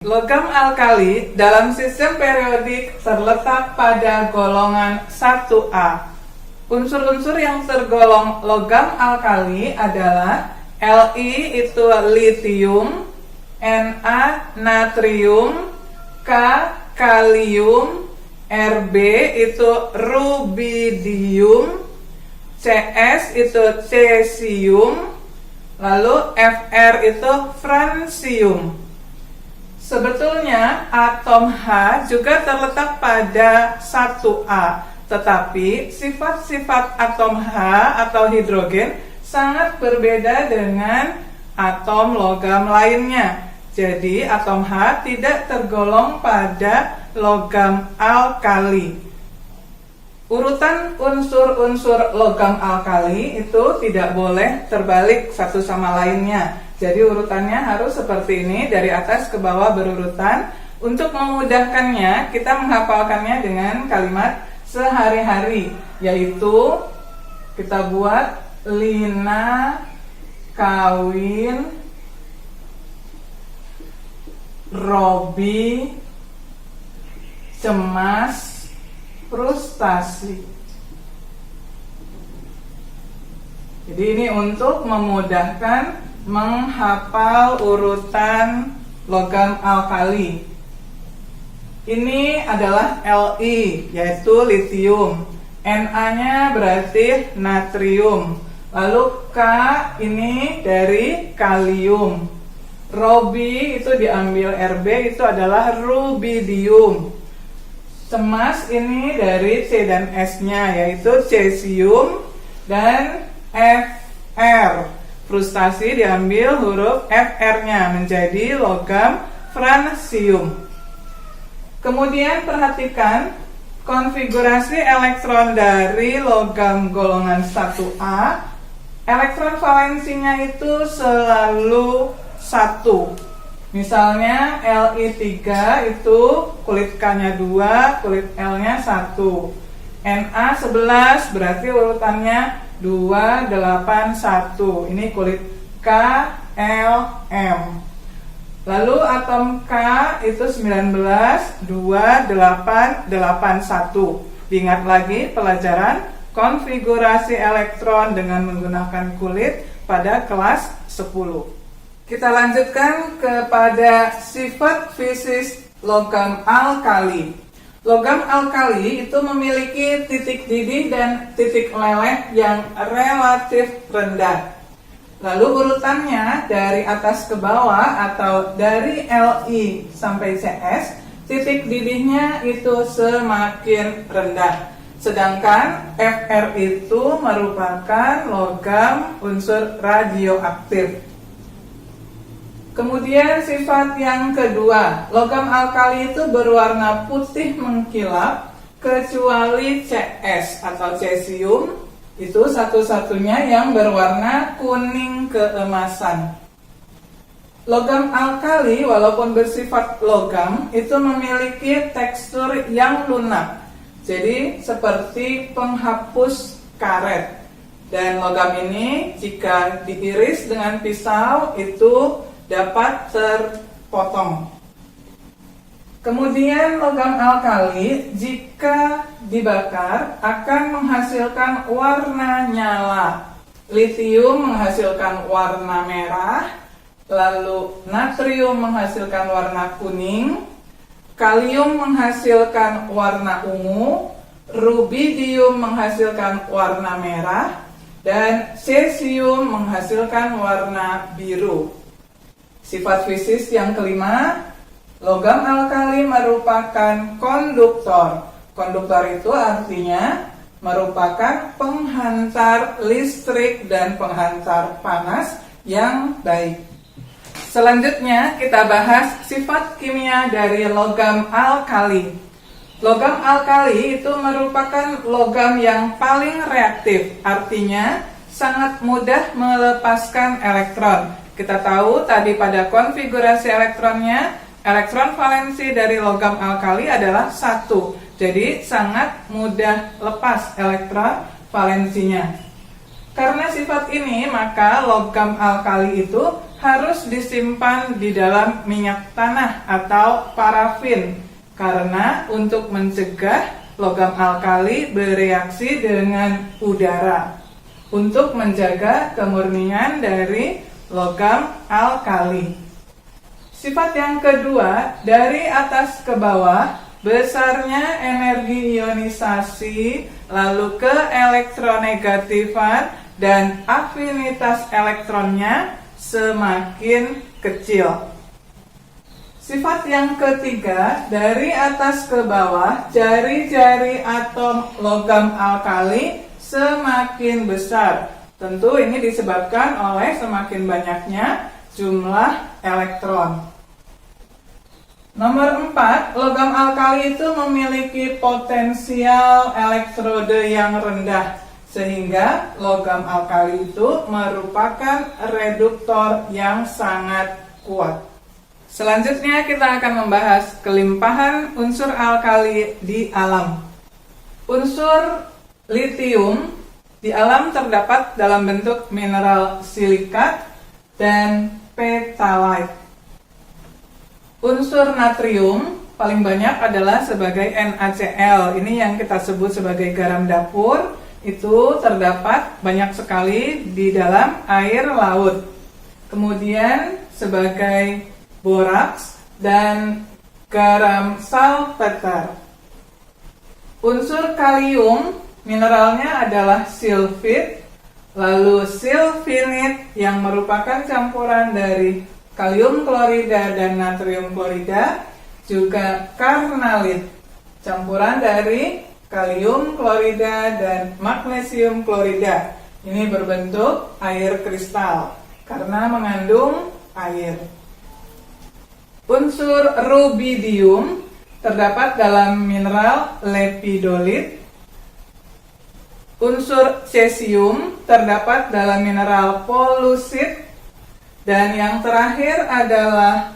Logam alkali dalam sistem periodik terletak pada golongan 1A. Unsur-unsur yang tergolong logam alkali adalah Li itu litium, Na natrium, K kalium, Rb itu rubidium, Cs itu cesium, lalu Fr itu francium. Sebetulnya atom H juga terletak pada 1A, tetapi sifat-sifat atom H atau hidrogen sangat berbeda dengan atom logam lainnya. Jadi atom H tidak tergolong pada logam alkali. Urutan unsur-unsur logam alkali itu tidak boleh terbalik satu sama lainnya. Jadi urutannya harus seperti ini, dari atas ke bawah berurutan. Untuk memudahkannya, kita menghafalkannya dengan kalimat sehari-hari, yaitu kita buat Lina kawin Robi cemas frustasi. Jadi ini untuk memudahkan menghafal urutan logam alkali. Ini adalah Li, yaitu litium. Na-nya berarti natrium. Lalu K ini dari kalium. Robi itu diambil Rb, itu adalah rubidium. Cemas ini dari C dan S-nya, yaitu cesium. Dan Fr, frustasi diambil huruf Fr-nya, menjadi logam francium. Kemudian perhatikan konfigurasi elektron dari logam golongan 1A. Elektron valensinya itu selalu 1. Misalnya Li3 itu kulit K-nya 2, kulit L-nya 1. Na11 berarti urutannya 2, 8, 1. Ini kulit K, L, M. Lalu atom K itu 19, 2, 8, 8, 1. Diingat lagi pelajaran konfigurasi elektron dengan menggunakan kulit pada kelas 10. Kita lanjutkan kepada sifat fisis logam alkali. Logam alkali itu memiliki titik didih dan titik leleh yang relatif rendah. Lalu urutannya dari atas ke bawah atau dari Li sampai Cs, titik didihnya itu semakin rendah. Sedangkan Fr itu merupakan logam unsur radioaktif. Kemudian sifat yang kedua, logam alkali itu berwarna putih mengkilap kecuali Cs atau cesium, itu satu-satunya yang berwarna kuning keemasan. Logam alkali walaupun bersifat logam itu memiliki tekstur yang lunak, jadi seperti penghapus karet. Dan logam ini jika diiris dengan pisau itu dapat terpotong. Kemudian logam alkali jika dibakar akan menghasilkan warna nyala. Litium menghasilkan warna merah, lalu natrium menghasilkan warna kuning, kalium menghasilkan warna ungu, rubidium menghasilkan warna merah, dan cesium menghasilkan warna biru. Sifat fisis yang kelima, logam alkali merupakan konduktor. Konduktor itu artinya merupakan penghantar listrik dan penghantar panas yang baik. Selanjutnya kita bahas sifat kimia dari logam alkali. Logam alkali itu merupakan logam yang paling reaktif, artinya sangat mudah melepaskan elektron. Kita tahu tadi pada konfigurasi elektronnya, elektron valensi dari logam alkali adalah 1. Jadi sangat mudah lepas elektron valensinya. Karena sifat ini, maka logam alkali itu harus disimpan di dalam minyak tanah atau parafin karena untuk mencegah logam alkali bereaksi dengan udara untuk menjaga kemurnian dari logam alkali. Sifat yang kedua, dari atas ke bawah, besarnya energi ionisasi, lalu keelektronegatifan dan afinitas elektronnya semakin kecil. Sifat yang ketiga, dari atas ke bawah, jari-jari atom logam alkali semakin besar. Tentu ini disebabkan oleh semakin banyaknya jumlah elektron. Nomor 4, logam alkali itu memiliki potensial elektrode yang rendah, sehingga logam alkali itu merupakan reduktor yang sangat kuat. Selanjutnya kita akan membahas kelimpahan unsur alkali di alam. Unsur litium di alam terdapat dalam bentuk mineral silikat dan petalite. Unsur natrium paling banyak adalah sebagai NaCl. Ini yang kita sebut sebagai garam dapur. Itu terdapat banyak sekali di dalam air laut. Kemudian sebagai boraks dan garam salpeter. Unsur kalium mineralnya adalah silfit, lalu silvinit yang merupakan campuran dari kalium klorida dan natrium klorida, juga karnalit, campuran dari kalium klorida dan magnesium klorida. Ini berbentuk air kristal karena mengandung air. Unsur rubidium terdapat dalam mineral lepidolit. Unsur cesium terdapat dalam mineral polusit. Dan yang terakhir adalah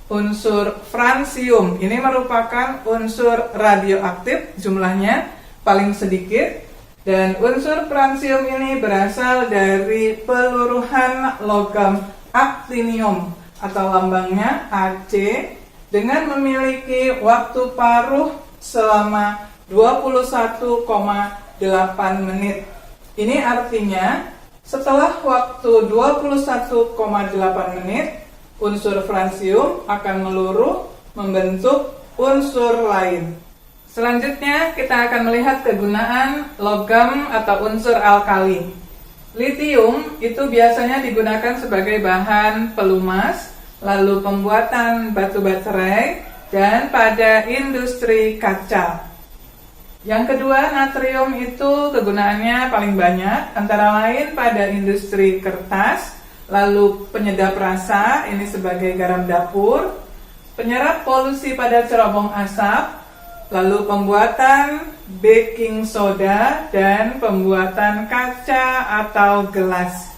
unsur fransium. Ini merupakan unsur radioaktif, jumlahnya paling sedikit. Dan unsur fransium ini berasal dari peluruhan logam aktinium atau lambangnya Ac dengan memiliki waktu paruh selama 21,8 menit. Ini artinya setelah waktu 21,8 menit, unsur fransium akan meluruh membentuk unsur lain. Selanjutnya kita akan melihat kegunaan logam atau unsur alkali. Litium itu biasanya digunakan sebagai bahan pelumas, lalu pembuatan batu baterai, dan pada industri kaca. Yang kedua, natrium itu kegunaannya paling banyak, antara lain pada industri kertas, lalu penyedap rasa, ini sebagai garam dapur, penyerap polusi pada cerobong asap, lalu pembuatan baking soda, dan pembuatan kaca atau gelas.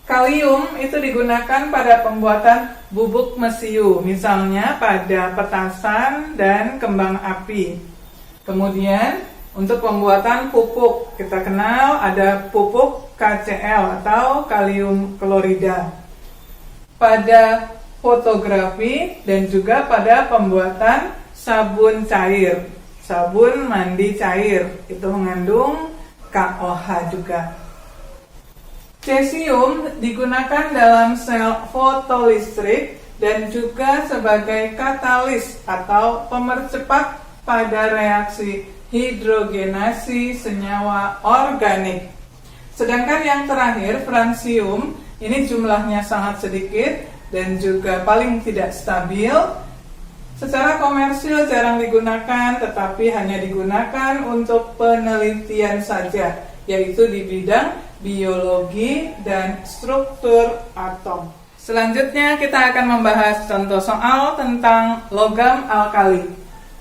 Kalium itu digunakan pada pembuatan bubuk mesiu, misalnya pada petasan dan kembang api. Kemudian untuk pembuatan pupuk, kita kenal ada pupuk KCl atau kalium klorida. Pada fotografi dan juga pada pembuatan sabun cair, sabun mandi cair, itu mengandung KOH juga. Cesium digunakan dalam sel fotolistrik dan juga sebagai katalis atau pemercepat pada reaksi hidrogenasi senyawa organik. Sedangkan yang terakhir, fransium, ini jumlahnya sangat sedikit dan juga paling tidak stabil. Secara komersil jarang digunakan, tetapi hanya digunakan untuk penelitian saja, yaitu di bidang biologi dan struktur atom. Selanjutnya kita akan membahas contoh soal tentang logam alkali.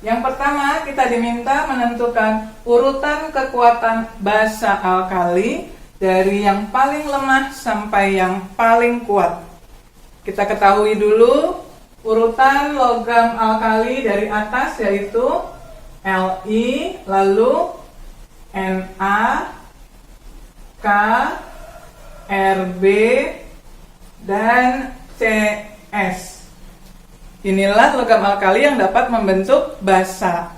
Yang pertama, kita diminta menentukan urutan kekuatan basa alkali dari yang paling lemah sampai yang paling kuat. Kita ketahui dulu urutan logam alkali dari atas, yaitu Li, lalu Na, K, Rb, dan CS. Inilah logam alkali yang dapat membentuk basa.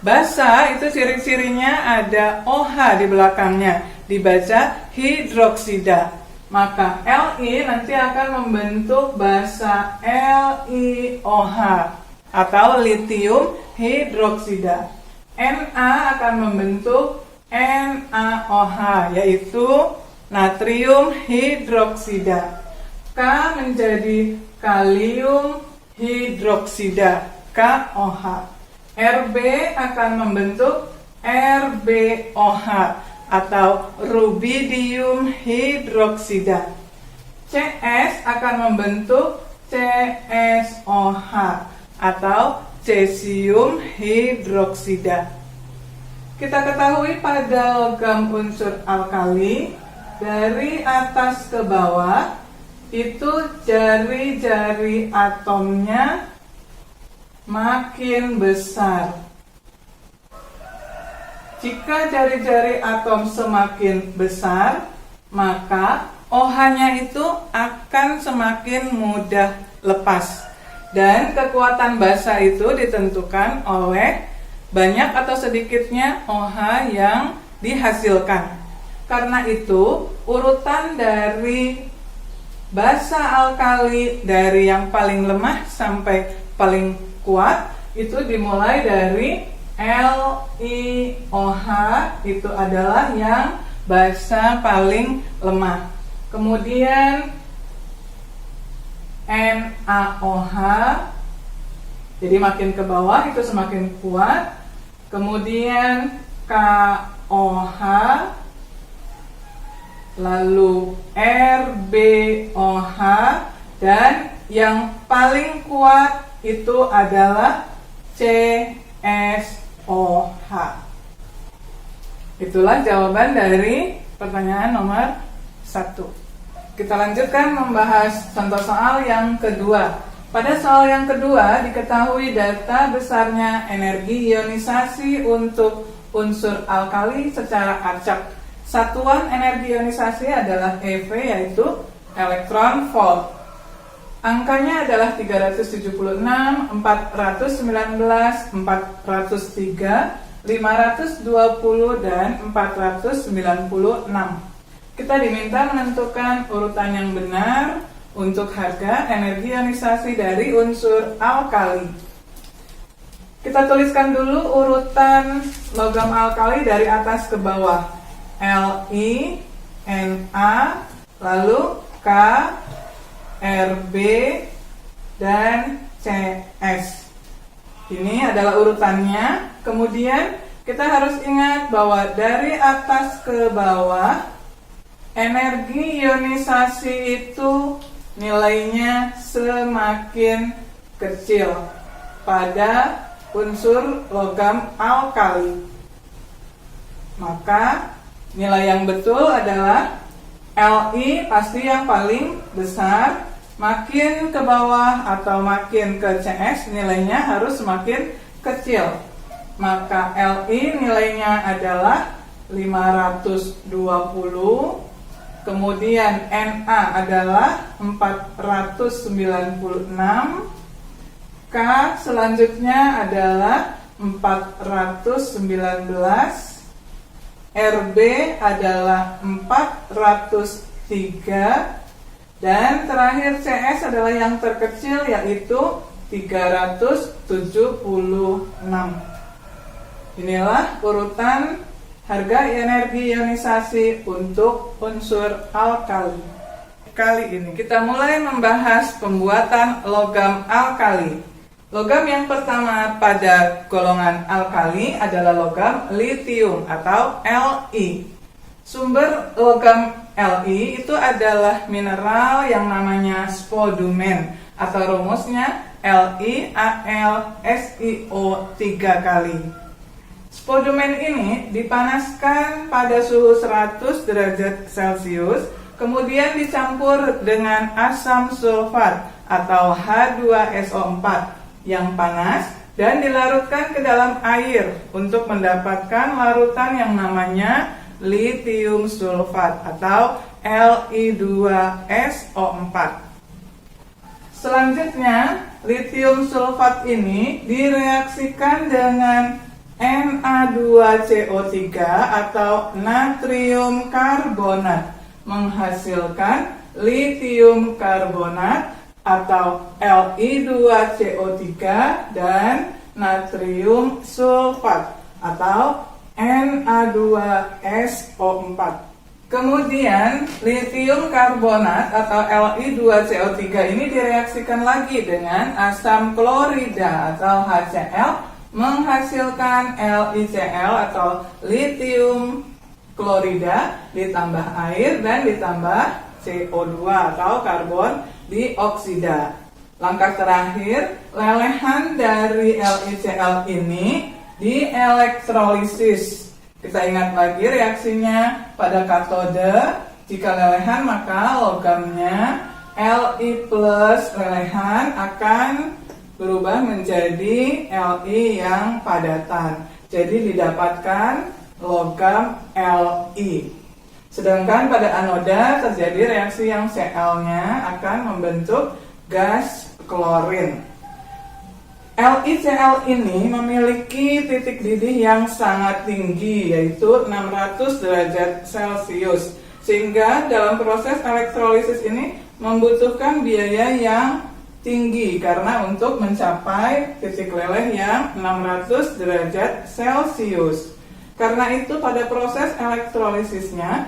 Basa itu ciri-cirinya ada OH di belakangnya, dibaca hidroksida. Maka Li nanti akan membentuk basa LiOH atau litium hidroksida. Na akan membentuk NaOH yaitu natrium hidroksida. K menjadi kalium hidroksida, KOH. Rb akan membentuk RbOH atau rubidium hidroksida. CS akan membentuk CSOH atau cesium hidroksida. Kita ketahui pada logam unsur alkali, dari atas ke bawah itu jari-jari atomnya makin besar. Jika jari-jari atom semakin besar, maka OH-nya itu akan semakin mudah lepas. Dan kekuatan basa itu ditentukan oleh banyak atau sedikitnya OH yang dihasilkan. Karena itu, urutan dari basa alkali dari yang paling lemah sampai paling kuat itu dimulai dari LiOH, itu adalah yang basa paling lemah. Kemudian NaOH, jadi makin ke bawah itu semakin kuat. Kemudian KOH, lalu RbOH, dan yang paling kuat itu adalah CSOH. Itulah jawaban dari pertanyaan nomor 1. Kita lanjutkan membahas contoh soal yang kedua. Pada soal yang kedua diketahui data besarnya energi ionisasi untuk unsur alkali secara acak. Satuan energi ionisasi adalah EV, yaitu elektron volt. Angkanya adalah 376, 419, 403, 520, dan 496. Kita diminta menentukan urutan yang benar untuk harga energi ionisasi dari unsur alkali. Kita tuliskan dulu urutan logam alkali dari atas ke bawah. Li, Na, lalu K, Rb, dan CS. Ini adalah urutannya. Kemudian kita harus ingat bahwa dari atas ke bawah energi ionisasi itu nilainya semakin kecil pada unsur logam alkali. Maka nilai yang betul adalah Li pasti yang paling besar, makin ke bawah atau makin ke CS nilainya harus semakin kecil. Maka Li nilainya adalah 520, kemudian Na adalah 496, K selanjutnya adalah 419, Rb adalah 403, dan terakhir CS adalah yang terkecil yaitu 376. Inilah urutan harga energi ionisasi untuk unsur alkali. Kali ini kita mulai membahas pembuatan logam alkali. Logam yang pertama pada golongan alkali adalah logam litium atau Li. Sumber logam Li itu adalah mineral yang namanya spodumen atau rumusnya LiAlSiO 3 kali. Spodumen ini dipanaskan pada suhu 100 derajat Celcius, kemudian dicampur dengan asam sulfat atau H2SO4 yang panas dan dilarutkan ke dalam air untuk mendapatkan larutan yang namanya litium sulfat atau Li2SO4. Selanjutnya, litium sulfat ini direaksikan dengan Na2CO3 atau natrium karbonat, menghasilkan litium karbonat atau Li2CO3 dan natrium sulfat atau Na2SO4. Kemudian, litium karbonat atau Li2CO3 ini direaksikan lagi dengan asam klorida atau HCl, menghasilkan LiCl atau litium klorida ditambah air dan ditambah CO2 atau karbon dioksida. Langkah terakhir, lelehan dari LiCl ini dielektrolisis. Kita ingat lagi reaksinya pada katode. Jika lelehan maka logamnya Li plus lelehan akan berubah menjadi Li yang padatan. Jadi didapatkan logam Li. Sedangkan pada anoda terjadi reaksi yang Cl-nya akan membentuk gas klorin. LiCl ini memiliki titik didih yang sangat tinggi, yaitu 600 derajat Celcius, sehingga dalam proses elektrolisis ini membutuhkan biaya yang tinggi karena untuk mencapai titik leleh yang 600 derajat Celcius. Karena itu pada proses elektrolisisnya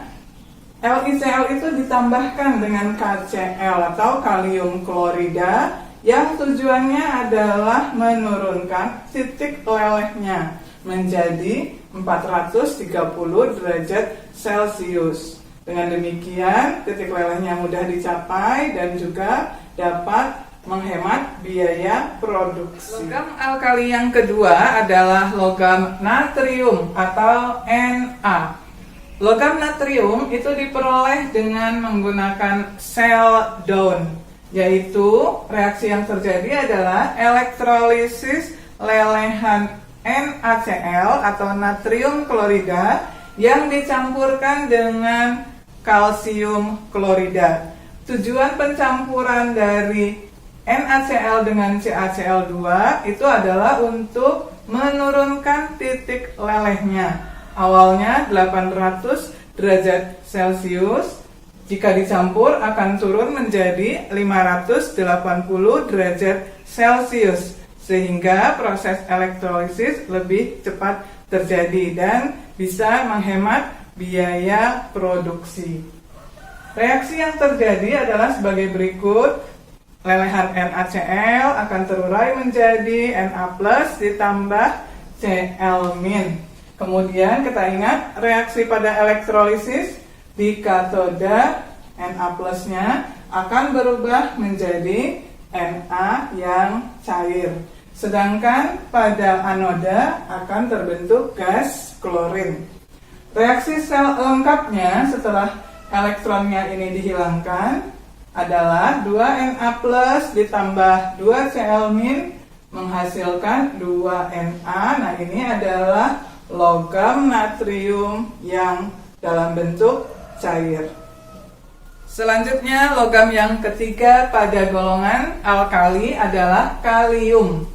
LiCl itu ditambahkan dengan KCl atau kalium klorida yang tujuannya adalah menurunkan titik lelehnya menjadi 430 derajat Celcius. Dengan demikian, titik lelehnya mudah dicapai dan juga dapat menghemat biaya produksi. Logam alkali yang kedua adalah logam natrium atau Na. Logam natrium itu diperoleh dengan menggunakan cell down, yaitu reaksi yang terjadi adalah elektrolisis lelehan NaCl atau natrium klorida yang dicampurkan dengan kalsium klorida. Tujuan pencampuran dari NaCl dengan CaCl2 itu adalah untuk menurunkan titik lelehnya. Awalnya 800 derajat Celcius, jika dicampur akan turun menjadi 580 derajat Celcius, sehingga proses elektrolisis lebih cepat terjadi dan bisa menghemat biaya produksi. Reaksi yang terjadi adalah sebagai berikut. Lelehan NaCl akan terurai menjadi Na+ ditambah Cl-. Kemudian kita ingat reaksi pada elektrolisis di katode Na+-nya akan berubah menjadi Na yang cair. Sedangkan pada anoda akan terbentuk gas klorin. Reaksi sel lengkapnya setelah elektronnya ini dihilangkan adalah 2Na+ ditambah 2Cl- menghasilkan 2Na. Nah, ini adalah logam natrium yang dalam bentuk cair. Selanjutnya, logam yang ketiga pada golongan alkali adalah kalium.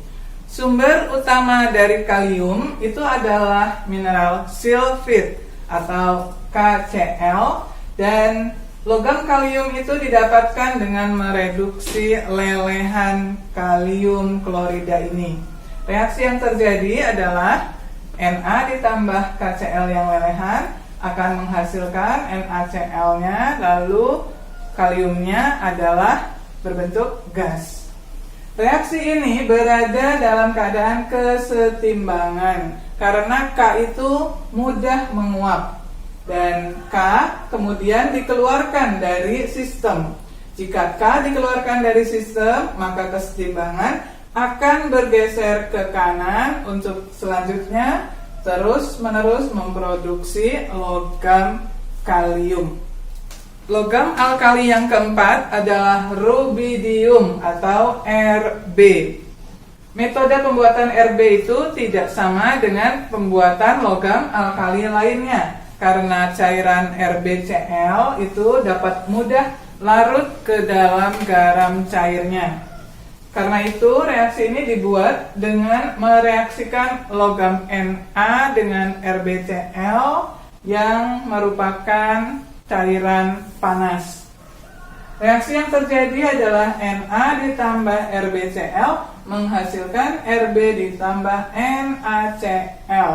Sumber utama dari kalium itu adalah mineral silfit atau KCl, dan logam kalium itu didapatkan dengan mereduksi lelehan kalium klorida ini. Reaksi yang terjadi adalah Na ditambah KCl yang lelehan akan menghasilkan NaCl-nya, lalu kaliumnya adalah berbentuk gas. Reaksi ini berada dalam keadaan kesetimbangan karena K itu mudah menguap dan K kemudian dikeluarkan dari sistem. Jika K dikeluarkan dari sistem, maka kesetimbangan akan bergeser ke kanan untuk selanjutnya terus-menerus memproduksi logam kalium. Logam alkali yang keempat adalah rubidium atau Rb. Metode pembuatan Rb itu tidak sama dengan pembuatan logam alkali lainnya, karena cairan RbCl itu dapat mudah larut ke dalam garam cairnya. Karena itu, reaksi ini dibuat dengan mereaksikan logam Na dengan RbCl yang merupakan cairan panas. Reaksi yang terjadi adalah Na ditambah RbCl menghasilkan Rb ditambah NaCl.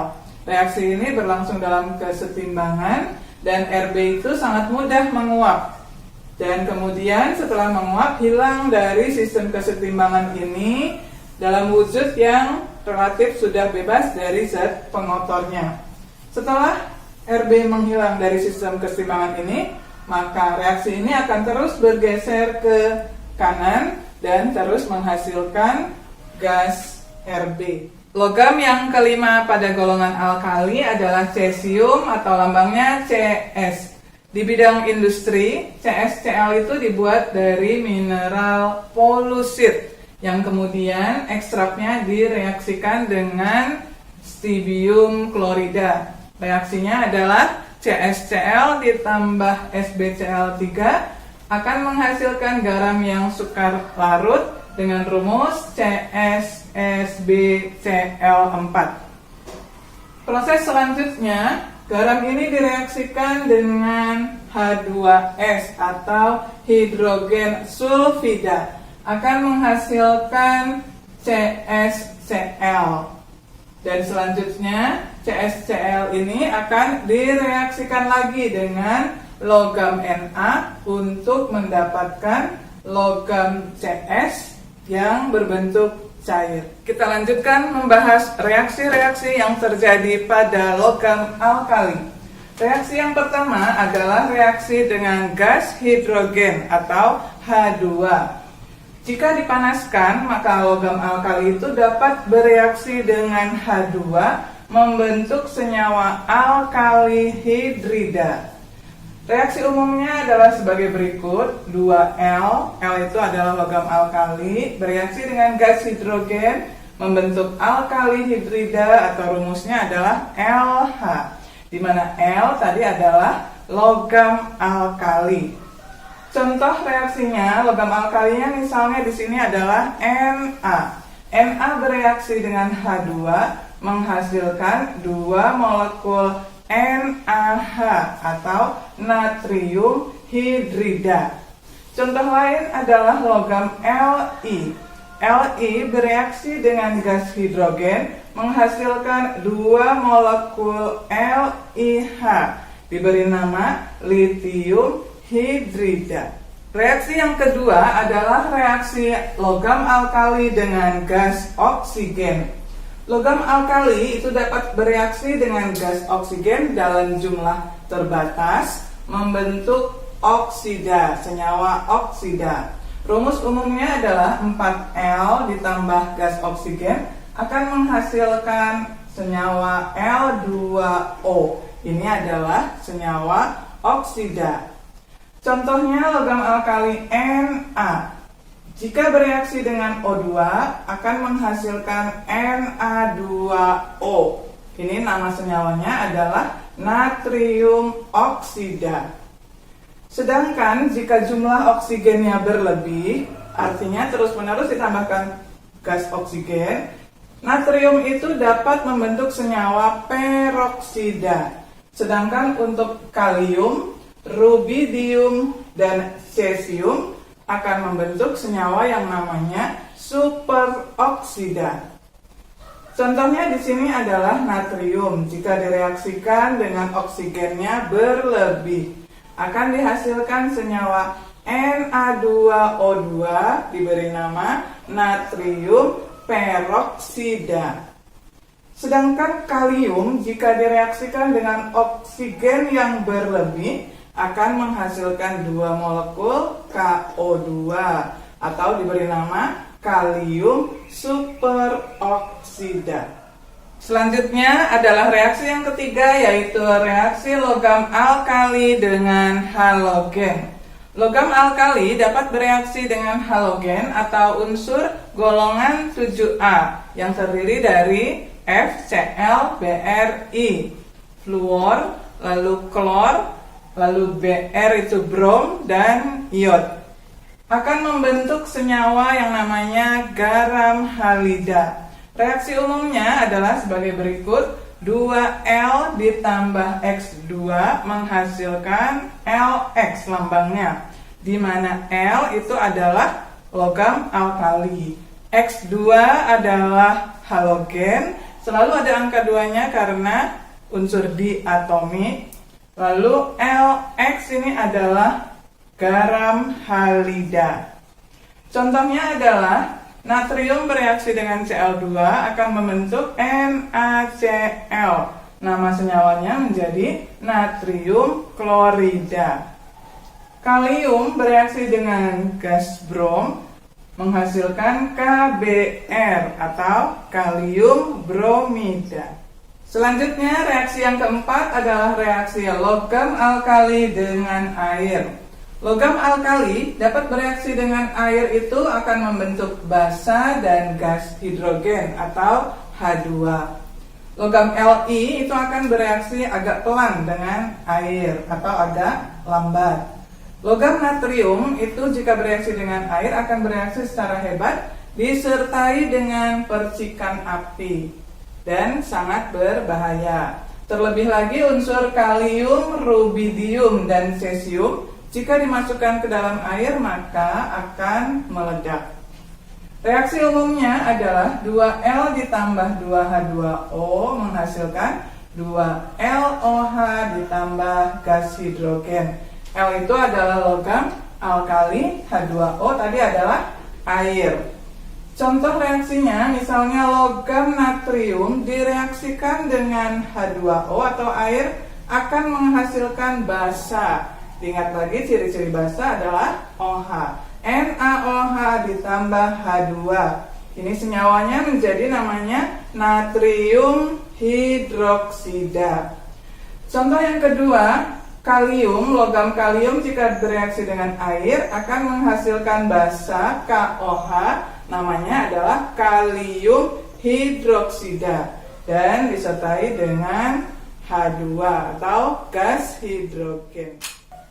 Reaksi ini berlangsung dalam kesetimbangan dan Rb itu sangat mudah menguap. Dan kemudian setelah menguap, hilang dari sistem kesetimbangan ini dalam wujud yang relatif sudah bebas dari zat pengotornya. Setelah Rb menghilang dari sistem kesetimbangan ini, maka reaksi ini akan terus bergeser ke kanan dan terus menghasilkan gas Rb. Logam yang kelima pada golongan alkali adalah cesium atau lambangnya Cs. Di bidang industri, CsCl itu dibuat dari mineral polusit yang kemudian ekstraknya direaksikan dengan stibbium klorida. Reaksinya adalah CsCl ditambah SbCl3 akan menghasilkan garam yang sukar larut dengan rumus CsSbCl4. Proses selanjutnya, garam ini direaksikan dengan H2S atau hidrogen sulfida akan menghasilkan CsCl. Dan selanjutnya CsCl ini akan direaksikan lagi dengan logam Na untuk mendapatkan logam Cs yang berbentuk cair. Kita lanjutkan membahas reaksi-reaksi yang terjadi pada logam alkali. Reaksi yang pertama adalah reaksi dengan gas hidrogen atau H2. Jika dipanaskan, maka logam alkali itu dapat bereaksi dengan H2 membentuk senyawa alkali hidrida. Reaksi umumnya adalah sebagai berikut. 2L, L itu adalah logam alkali, bereaksi dengan gas hidrogen membentuk alkali hidrida atau rumusnya adalah LH, di mana L tadi adalah logam alkali. Contoh reaksinya, logam alkalinya misalnya di sini adalah Na. Na bereaksi dengan H2 menghasilkan 2 molekul NaH atau natrium hidrida. Contoh lain adalah logam Li. Li bereaksi dengan gas hidrogen menghasilkan 2 molekul LiH, diberi nama litium hidrida. Reaksi yang kedua adalah reaksi logam alkali dengan gas oksigen. Logam alkali itu dapat bereaksi dengan gas oksigen dalam jumlah terbatas membentuk oksida, senyawa oksida. Rumus umumnya adalah 4L ditambah gas oksigen akan menghasilkan senyawa L2O. Ini adalah senyawa oksida. Contohnya logam alkali Na. Jika bereaksi dengan O2 akan menghasilkan Na2O. Ini nama senyawanya adalah natrium oksida. Sedangkan jika jumlah oksigennya berlebih, artinya terus-menerus ditambahkan gas oksigen, natrium itu dapat membentuk senyawa peroksida. Sedangkan untuk kalium, rubidium, dan cesium akan membentuk senyawa yang namanya superoksida. Contohnya di sini adalah natrium. Jika direaksikan dengan oksigennya berlebih, akan dihasilkan senyawa Na2O2 diberi nama natrium peroksida. Sedangkan kalium jika direaksikan dengan oksigen yang berlebih akan menghasilkan 2 molekul KO2 atau diberi nama kalium superoksida. Selanjutnya adalah reaksi yang ketiga, yaitu reaksi logam alkali dengan halogen. Logam alkali dapat bereaksi dengan halogen atau unsur golongan 7A yang terdiri dari FCl, Bri, fluor, lalu klor, lalu Br itu brom dan iod. Akan membentuk senyawa yang namanya garam halida. Reaksi umumnya adalah sebagai berikut. 2L ditambah X2 menghasilkan LX lambangnya, di mana L itu adalah logam alkali, X2 adalah halogen, selalu ada angka 2-nya karena unsur diatomik, lalu LX ini adalah garam halida. Contohnya adalah natrium bereaksi dengan Cl2 akan membentuk NaCl. Nama senyawanya menjadi natrium klorida. Kalium bereaksi dengan gas brom menghasilkan KBr atau kalium bromida. Selanjutnya reaksi yang keempat adalah reaksi logam alkali dengan air. Logam alkali dapat bereaksi dengan air itu akan membentuk basa dan gas hidrogen atau H2. Logam Li itu akan bereaksi agak pelan dengan air atau agak lambat. Logam natrium itu jika bereaksi dengan air akan bereaksi secara hebat disertai dengan percikan api dan sangat berbahaya. Terlebih lagi unsur kalium, rubidium, dan cesium jika dimasukkan ke dalam air maka akan meledak. Reaksi umumnya adalah 2L ditambah 2H2O menghasilkan 2LOH ditambah gas hidrogen. L itu adalah logam alkali, H2O tadi adalah air. Contoh reaksinya misalnya logam natrium direaksikan dengan H2O atau air akan menghasilkan basa. Ingat lagi ciri-ciri basa adalah OH. NaOH ditambah H2. Ini senyawanya menjadi namanya natrium hidroksida. Contoh yang kedua, kalium. Logam kalium jika bereaksi dengan air akan menghasilkan basa KOH. Namanya adalah kalium hidroksida dan disertai dengan H2 atau gas hidrogen.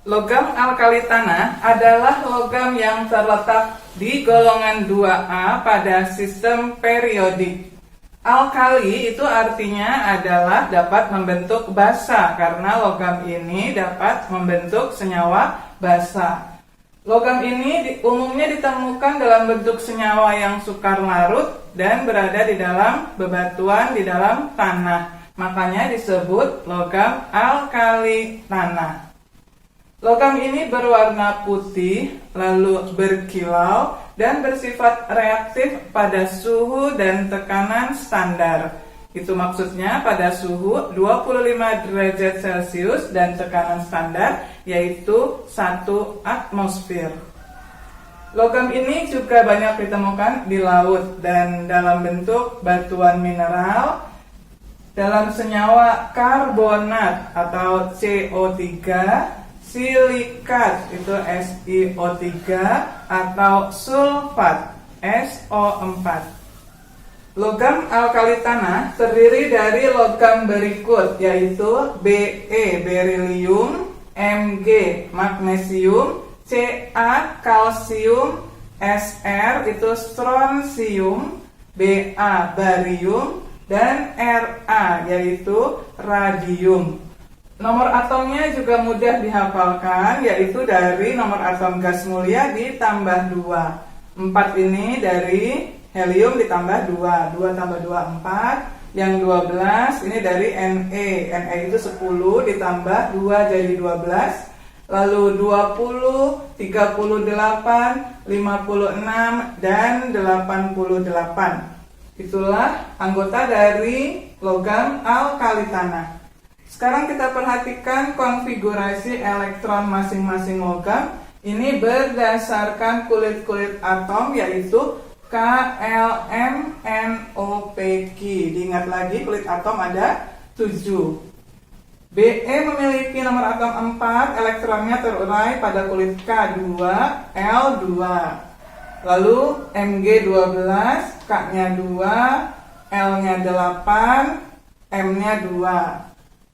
Logam alkali tanah adalah logam yang terletak di golongan 2A pada sistem periodik. Alkali itu artinya adalah dapat membentuk basa karena logam ini dapat membentuk senyawa basa. Logam ini umumnya ditemukan dalam bentuk senyawa yang sukar larut dan berada di dalam bebatuan di dalam tanah. Makanya disebut logam alkali tanah. Logam ini berwarna putih, lalu berkilau, dan bersifat reaktif pada suhu dan tekanan standar. Itu maksudnya pada suhu 25 derajat Celcius dan tekanan standar yaitu 1 atmosfer. Logam ini juga banyak ditemukan di laut dan dalam bentuk batuan mineral, dalam senyawa karbonat atau CO3, silikat itu SiO3 atau sulfat SO4. Logam alkali tanah terdiri dari logam berikut yaitu Be berilium, Mg magnesium, Ca kalsium, Sr itu strontium, Ba barium, dan Ra yaitu radium. Nomor atomnya juga mudah dihafalkan, yaitu dari nomor atom gas mulia ditambah 2. 4 ini dari helium ditambah 2. 2 tambah 2, 4. Yang 12 ini dari Ne. Ne itu 10 ditambah 2 jadi 12. Lalu 20, 38, 56, dan 88. Itulah anggota dari logam alkali tanah. Sekarang kita perhatikan konfigurasi elektron masing-masing logam. Ini berdasarkan kulit-kulit atom yaitu KLMNOPQ. Diingat lagi kulit atom ada 7. Be memiliki nomor atom 4, elektronnya terurai pada kulit K2, L2. Lalu Mg 12, K-nya 2, L-nya 8, M-nya 2.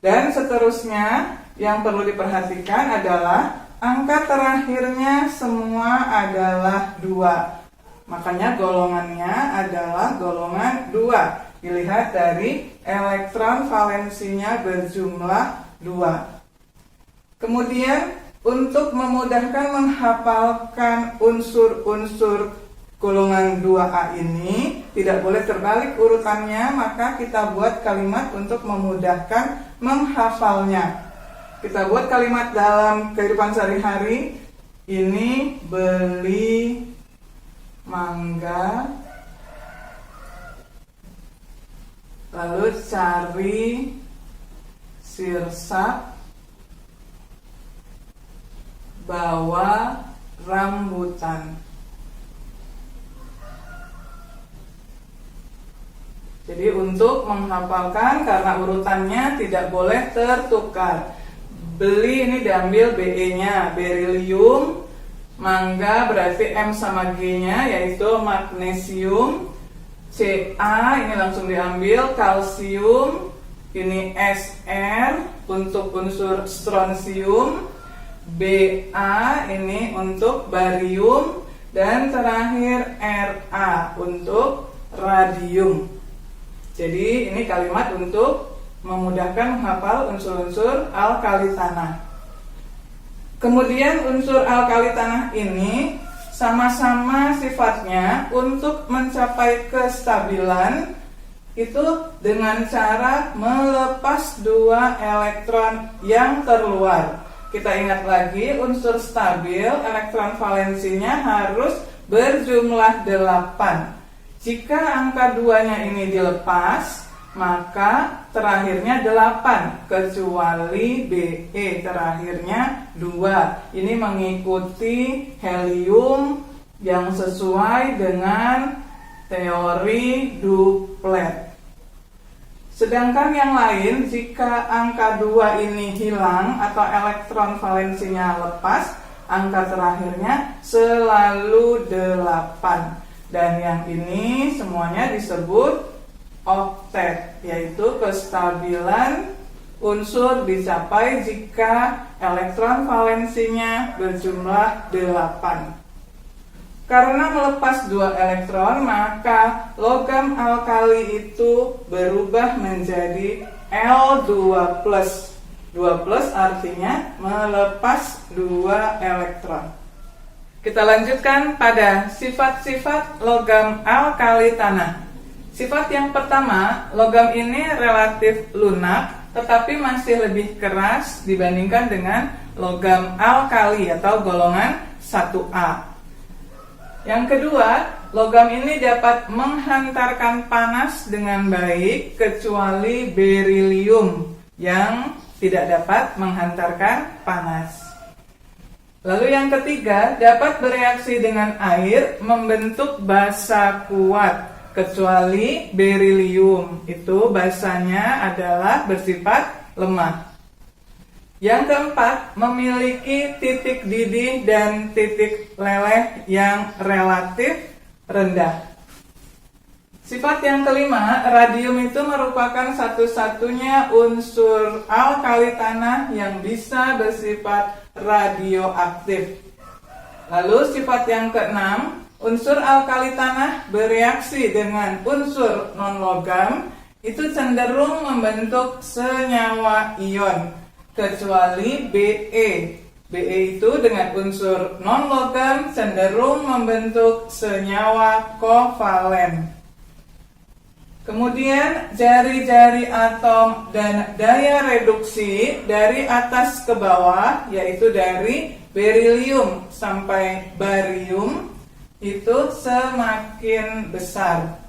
Dan seterusnya yang perlu diperhatikan adalah angka terakhirnya semua adalah 2. Makanya golongannya adalah golongan 2. Dilihat dari elektron valensinya berjumlah 2. Kemudian untuk memudahkan menghafalkan unsur-unsur golongan 2A ini, tidak boleh terbalik urutannya, maka kita buat kalimat untuk memudahkan menghafalnya. Kita buat kalimat dalam kehidupan sehari-hari. Ini beli mangga, lalu cari sirsak, bawa rambutan. Jadi untuk menghafalkan, karena urutannya tidak boleh tertukar. Beli ini diambil BE-nya, berilium. Mangga berarti M sama G-nya, yaitu magnesium. Ca ini langsung diambil, kalsium. Ini Sr untuk unsur strontium. Ba ini untuk barium. Dan terakhir Ra untuk radium. Jadi ini kalimat untuk memudahkan menghafal unsur-unsur alkali tanah. Kemudian unsur alkali tanah ini sama-sama sifatnya untuk mencapai kestabilan itu dengan cara melepas 2 elektron yang terluar. Kita ingat lagi, unsur stabil elektron valensinya harus berjumlah 8. Jika angka 2-nya ini dilepas, maka terakhirnya 8, kecuali Be terakhirnya 2. Ini mengikuti helium yang sesuai dengan teori duplet. Sedangkan yang lain, jika angka 2 ini hilang atau elektron valensinya lepas, angka terakhirnya selalu 8. Dan yang ini semuanya disebut oktet, yaitu kestabilan unsur dicapai jika elektron valensinya berjumlah 8. Karena melepas 2 elektron, maka logam alkali itu berubah menjadi L2+. 2+ artinya melepas 2 elektron. Kita lanjutkan pada sifat-sifat logam alkali tanah. Sifat yang pertama, logam ini relatif lunak, tetapi masih lebih keras dibandingkan dengan logam alkali atau golongan 1A. Yang kedua, logam ini dapat menghantarkan panas dengan baik, kecuali berilium yang tidak dapat menghantarkan panas. Lalu yang ketiga, dapat bereaksi dengan air membentuk basa kuat, kecuali berilium. Itu basanya adalah bersifat lemah. Yang keempat, memiliki titik didih dan titik leleh yang relatif rendah. Sifat yang kelima, radium itu merupakan satu-satunya unsur alkali tanah yang bisa bersifat radioaktif. Lalu sifat yang keenam, unsur alkali tanah bereaksi dengan unsur non-logam itu cenderung membentuk senyawa ion, kecuali Be. Be itu dengan unsur non-logam cenderung membentuk senyawa kovalen. Kemudian jari-jari atom dan daya reduksi dari atas ke bawah, yaitu dari berilium sampai barium, itu semakin besar.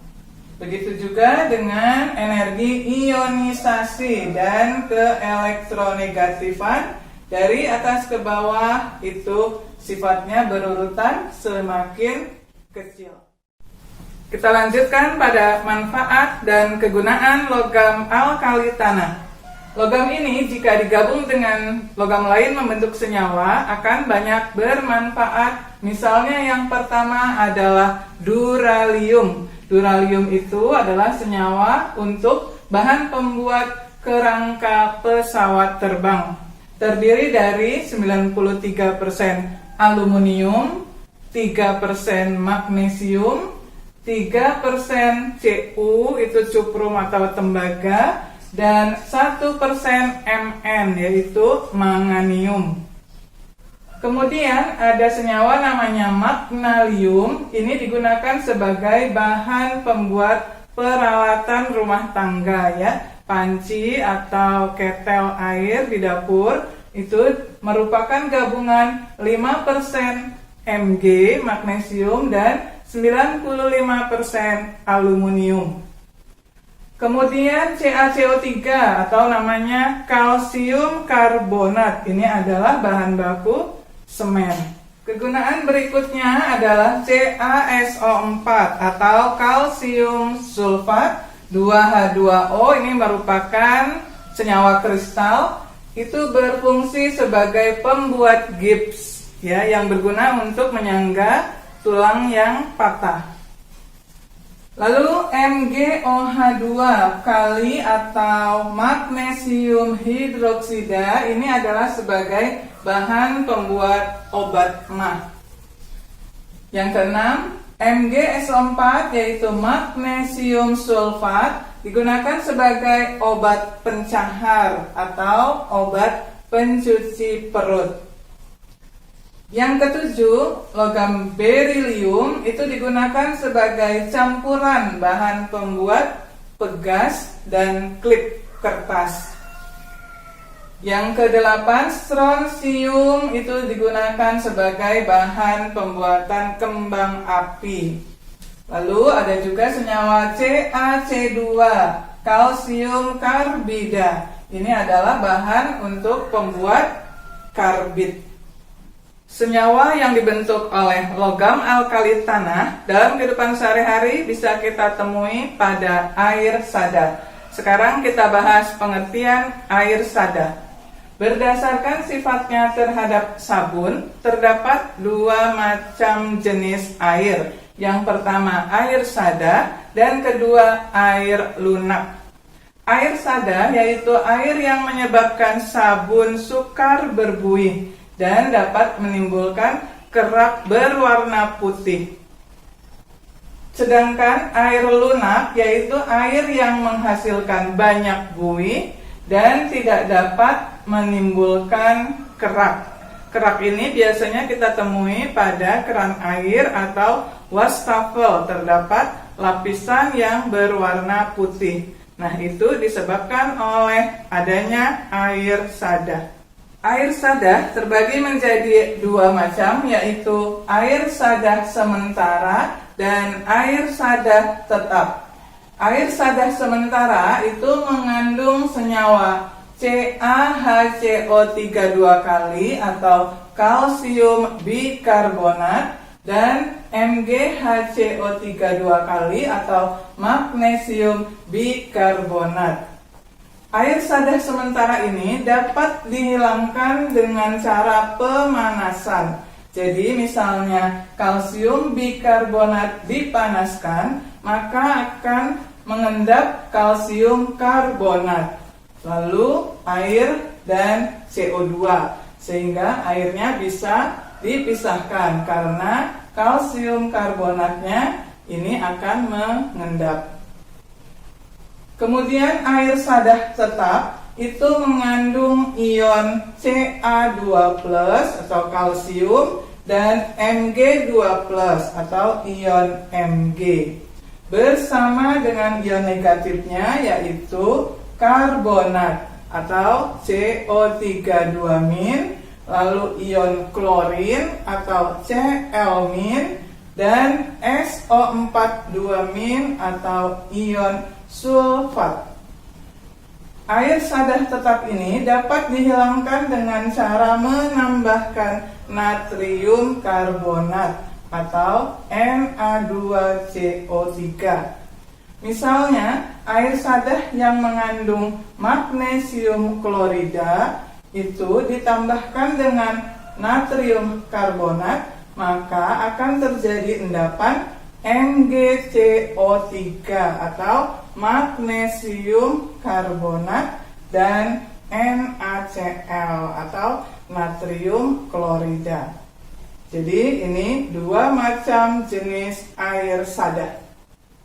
Begitu juga dengan energi ionisasi dan keelektronegatifan dari atas ke bawah, itu sifatnya berurutan semakin kecil. Kita lanjutkan pada manfaat dan kegunaan logam alkali tanah. Logam ini jika digabung dengan logam lain membentuk senyawa akan banyak bermanfaat. Misalnya yang pertama adalah duralium. Duralium itu adalah senyawa untuk bahan pembuat kerangka pesawat terbang. terdiri dari 93% aluminium, 3% magnesium, 3% Cu itu cuprum atau tembaga, dan 1% Mn yaitu manganium. Kemudian ada senyawa namanya magnesium. Ini digunakan sebagai bahan pembuat peralatan rumah tangga ya, panci atau ketel air di dapur. Itu merupakan gabungan 5% Mg magnesium dan 95% aluminium. Kemudian CaCO3 atau namanya kalsium karbonat. Ini adalah bahan baku semen. Kegunaan berikutnya adalah CaSO4 atau kalsium sulfat 2H2O. Ini merupakan senyawa kristal. Itu berfungsi sebagai pembuat gips ya, yang berguna untuk menyangga tulang yang patah. Lalu MgOH2 kali atau magnesium hidroksida ini adalah sebagai bahan pembuat obat MAH. Yang keenam, MgSO4 yaitu magnesium sulfat digunakan sebagai obat pencahar atau obat pencuci perut. Yang ketujuh, logam berilium itu digunakan sebagai campuran bahan pembuat pegas dan klip kertas. Yang kedelapan, strontium itu digunakan sebagai bahan pembuatan kembang api. Lalu ada juga senyawa CaC2, kalsium karbida. Ini adalah bahan untuk pembuat karbid. Senyawa yang dibentuk oleh logam alkali tanah dalam kehidupan sehari-hari bisa kita temui pada air sada. Sekarang kita bahas pengertian air sada. Berdasarkan sifatnya terhadap sabun, terdapat dua macam jenis air. Yang pertama air sada dan kedua air lunak. Air sada yaitu air yang menyebabkan sabun sukar berbuih dan dapat menimbulkan kerak berwarna putih. Sedangkan air lunak yaitu air yang menghasilkan banyak buih dan tidak dapat menimbulkan kerak. Kerak ini biasanya kita temui pada keran air atau wastafel, terdapat lapisan yang berwarna putih. Nah, itu disebabkan oleh adanya air sada. Air sada terbagi menjadi dua macam, yaitu air sada sementara dan air sada tetap. Air sada sementara itu mengandung senyawa CaHCO3 dua kali atau kalsium bikarbonat dan MgHCO3 dua kali atau magnesium bikarbonat. Air sada sementara ini dapat dihilangkan dengan cara pemanasan. Jadi misalnya kalsium bikarbonat dipanaskan, maka akan mengendap kalsium karbonat, lalu air dan CO2, sehingga airnya bisa dipisahkan karena kalsium karbonatnya ini akan mengendap. Kemudian air sada tetap itu mengandung ion Ca2+ atau kalsium dan Mg2+ atau ion Mg bersama dengan ion negatifnya yaitu karbonat atau CO3-2-, lalu ion klorin atau Cl- dan SO4-2- atau ion sulfat. Air sada tetap ini dapat dihilangkan dengan cara menambahkan natrium karbonat atau Na2CO3. Misalnya, air sada yang mengandung magnesium klorida itu ditambahkan dengan natrium karbonat, maka akan terjadi endapan MgCO3 atau magnesium karbonat dan NaCl atau natrium klorida. Jadi ini dua macam jenis air sada.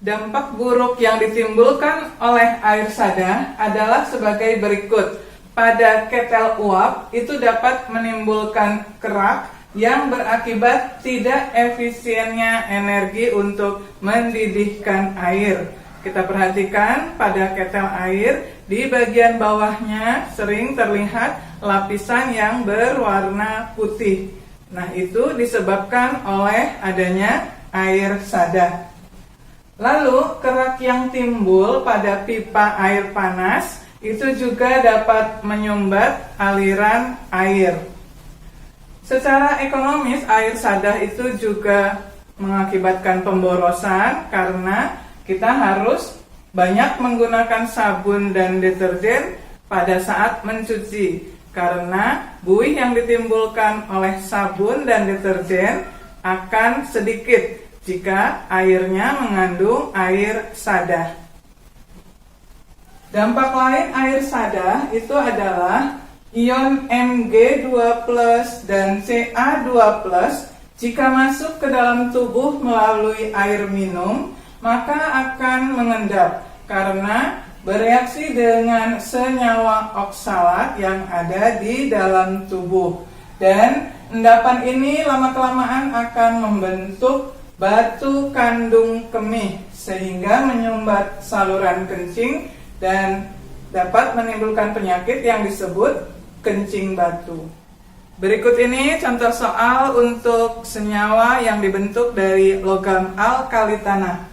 Dampak buruk yang ditimbulkan oleh air sada adalah sebagai berikut. Pada ketel uap itu dapat menimbulkan kerak yang berakibat tidak efisiennya energi untuk mendidihkan air. Kita perhatikan pada ketel air, di bagian bawahnya sering terlihat lapisan yang berwarna putih. Nah, itu disebabkan oleh adanya air sada. Lalu, kerak yang timbul pada pipa air panas itu juga dapat menyumbat aliran air. Secara ekonomis, air sada itu juga mengakibatkan pemborosan karena kita harus banyak menggunakan sabun dan deterjen pada saat mencuci. Karena buih yang ditimbulkan oleh sabun dan deterjen akan sedikit jika airnya mengandung air sada. Dampak lain air sada itu adalah ion Mg2+ dan Ca2+ jika masuk ke dalam tubuh melalui air minum, maka akan mengendap karena bereaksi dengan senyawa oksalat yang ada di dalam tubuh. Dan endapan ini lama-kelamaan akan membentuk batu kandung kemih sehingga menyumbat saluran kencing dan dapat menimbulkan penyakit yang disebut kencing batu. Berikut ini contoh soal untuk senyawa yang dibentuk dari logam alkali tanah.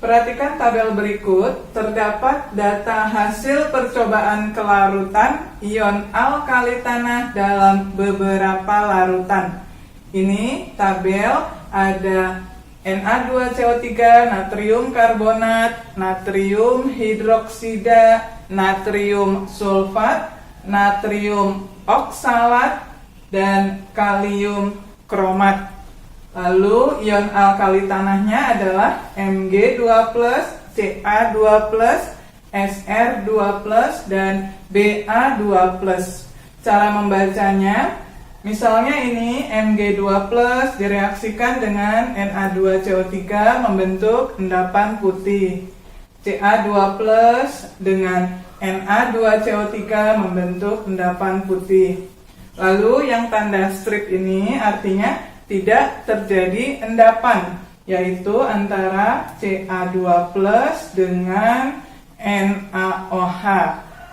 Perhatikan tabel berikut, terdapat data hasil percobaan kelarutan ion alkali tanah dalam beberapa larutan. Ini tabel ada Na2CO3, natrium karbonat, natrium hidroksida, natrium sulfat, natrium oksalat, dan kalium kromat. Lalu ion alkali tanahnya adalah Mg2+, Ca2+, Sr2+, dan Ba2+. Cara membacanya, misalnya ini Mg2+ direaksikan dengan Na2CO3 membentuk endapan putih. Ca2+ dengan Na2CO3 membentuk endapan putih. Lalu yang tanda strip ini artinya tidak terjadi endapan, yaitu antara Ca2+ dengan NaOH.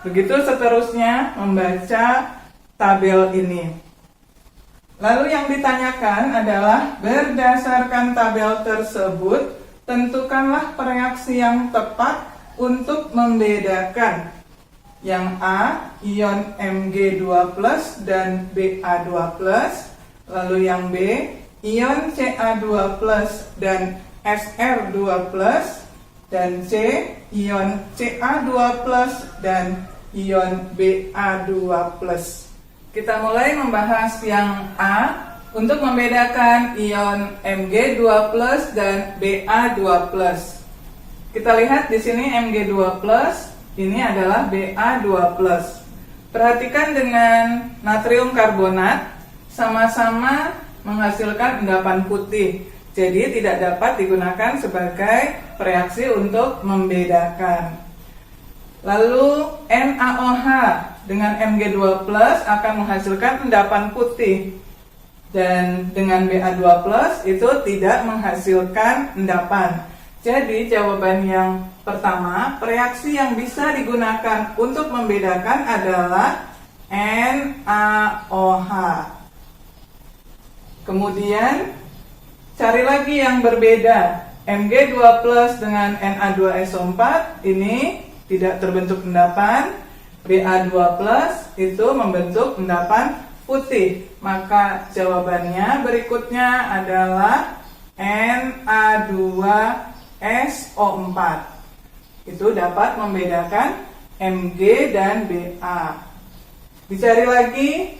Begitu seterusnya membaca tabel ini. Lalu yang ditanyakan adalah berdasarkan tabel tersebut, tentukanlah reaksi yang tepat untuk membedakan yang A, ion Mg2+ dan Ba2+, lalu yang B, ion Ca2+ dan Sr2+, dan C, ion Ca2+ dan ion Ba2+. Kita mulai membahas yang A untuk membedakan ion Mg2+ dan Ba2+. Kita lihat di sini Mg2+, ini adalah Ba2+. Perhatikan dengan natrium karbonat sama-sama menghasilkan endapan putih. Jadi tidak dapat digunakan sebagai reaksi untuk membedakan. Lalu NaOH dengan Mg2+ akan menghasilkan endapan putih. Dan dengan Ba2+ itu tidak menghasilkan endapan. Jadi jawaban yang pertama, reaksi yang bisa digunakan untuk membedakan adalah NaOH. Kemudian cari lagi yang berbeda. Mg2+ dengan Na2SO4 ini tidak terbentuk endapan. Ba2+ itu membentuk endapan putih. Maka jawabannya berikutnya adalah Na2SO4. Itu dapat membedakan Mg dan Ba. Dicari lagi,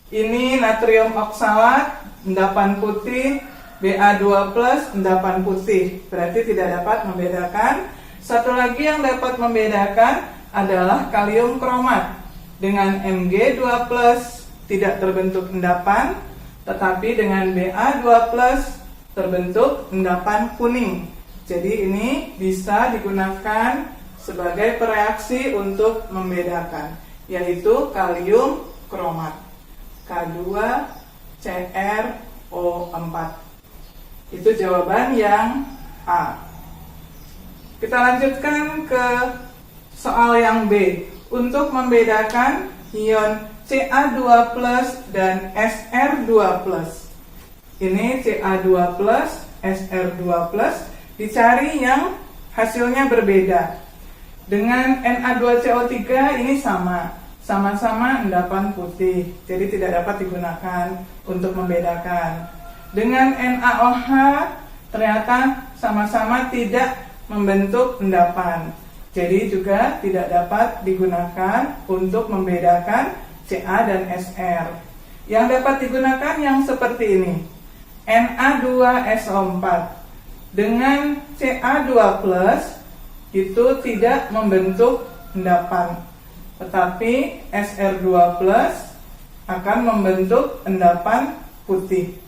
ini natrium oksalat, endapan putih, Ba2+, endapan putih. Berarti tidak dapat membedakan. Satu lagi yang dapat membedakan adalah kalium kromat. Dengan Mg2+, tidak terbentuk endapan, tetapi dengan Ba2+, terbentuk endapan kuning. Jadi ini bisa digunakan sebagai pereaksi untuk membedakan, yaitu kalium kromat, K2CrO4. Itu jawaban yang A. Kita lanjutkan ke soal yang B. Untuk membedakan ion Ca2+ dan Sr2+. Ini Ca2+, Sr2+, dicari yang hasilnya berbeda. Dengan Na2CO3 ini sama-sama endapan putih, jadi tidak dapat digunakan untuk membedakan. Dengan NaOH ternyata sama-sama tidak membentuk endapan, jadi juga tidak dapat digunakan untuk membedakan Ca dan Sr. Yang dapat digunakan yang seperti ini, Na2SO4 dengan Ca2+, itu tidak membentuk endapan, tetapi Sr2+ akan membentuk endapan putih.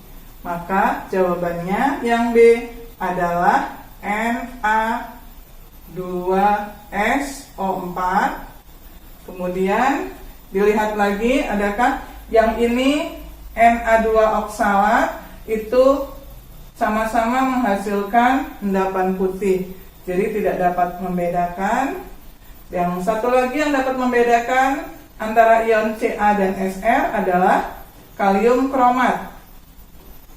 Maka jawabannya yang B adalah Na2SO4. Kemudian dilihat lagi, adakah yang ini Na2 oksalat itu sama-sama menghasilkan endapan putih, jadi tidak dapat membedakan. Yang satu lagi yang dapat membedakan antara ion Ca dan Sr adalah kalium kromat.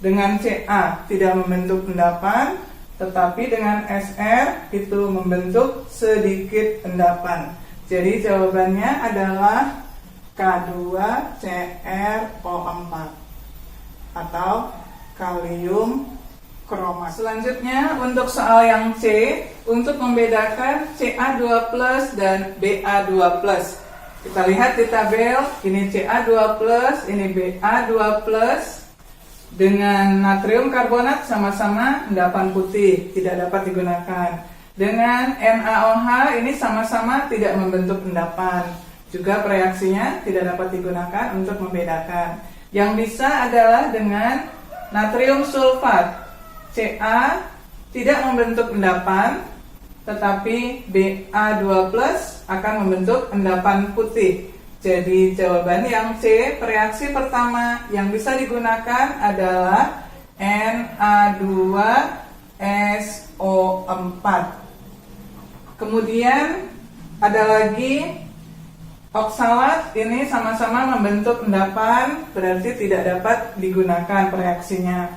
Dengan Ca tidak membentuk endapan, tetapi dengan Sr itu membentuk sedikit endapan. Jadi jawabannya adalah K2CrO4 atau kalium kromat. Selanjutnya untuk soal yang C, untuk membedakan Ca2+ dan Ba2+. Kita lihat di tabel, ini Ca2+, ini Ba2+, dengan natrium karbonat sama-sama endapan putih, tidak dapat digunakan. Dengan NaOH ini sama-sama tidak membentuk endapan, juga reaksinya tidak dapat digunakan untuk membedakan. Yang bisa adalah dengan natrium sulfat. Ca tidak membentuk endapan, tetapi Ba2+ akan membentuk endapan putih. Jadi jawaban yang C, reaksi pertama yang bisa digunakan adalah Na2SO4. Kemudian ada lagi oksalat, ini sama-sama membentuk endapan, berarti tidak dapat digunakan reaksinya.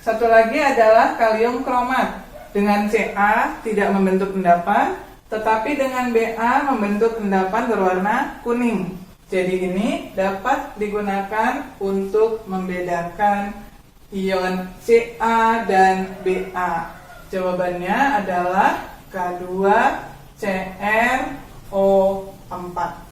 Satu lagi adalah kalium kromat. Dengan Ca tidak membentuk endapan, tetapi dengan Ba membentuk endapan berwarna kuning. Jadi ini dapat digunakan untuk membedakan ion Ca dan Ba. Jawabannya adalah K2CrO4.